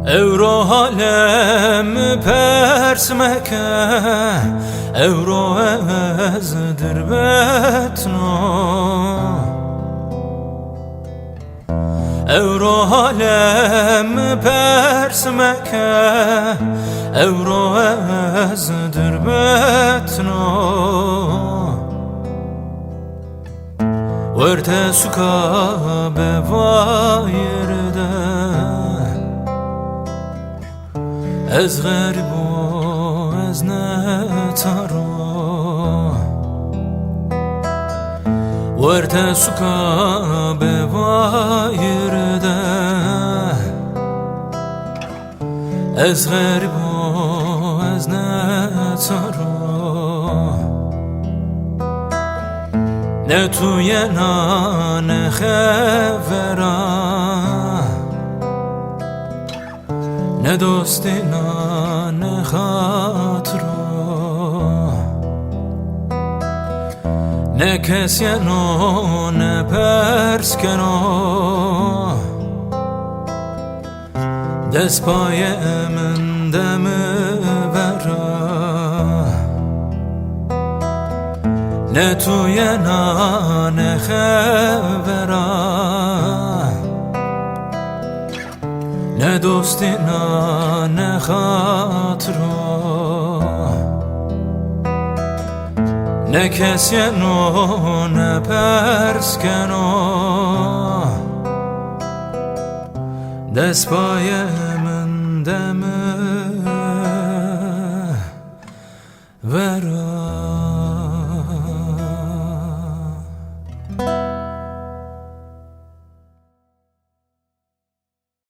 Euro halem pers Mekke, Euro ezdir betno. Euro halem pers Mekke, Euro ezdir betno. Verte suka bevayirde Ez غریب و از نتارو ورته سوکا به وایرده از غریب و از نتارو نه توی نان خبرم نه دوستی نه خاطر نه کسی نه پرس کنو دست پای من دم برا نه توی نه خبرم نه دوستی نه خاطر نه کسی نه پرس کنو دست پای من دم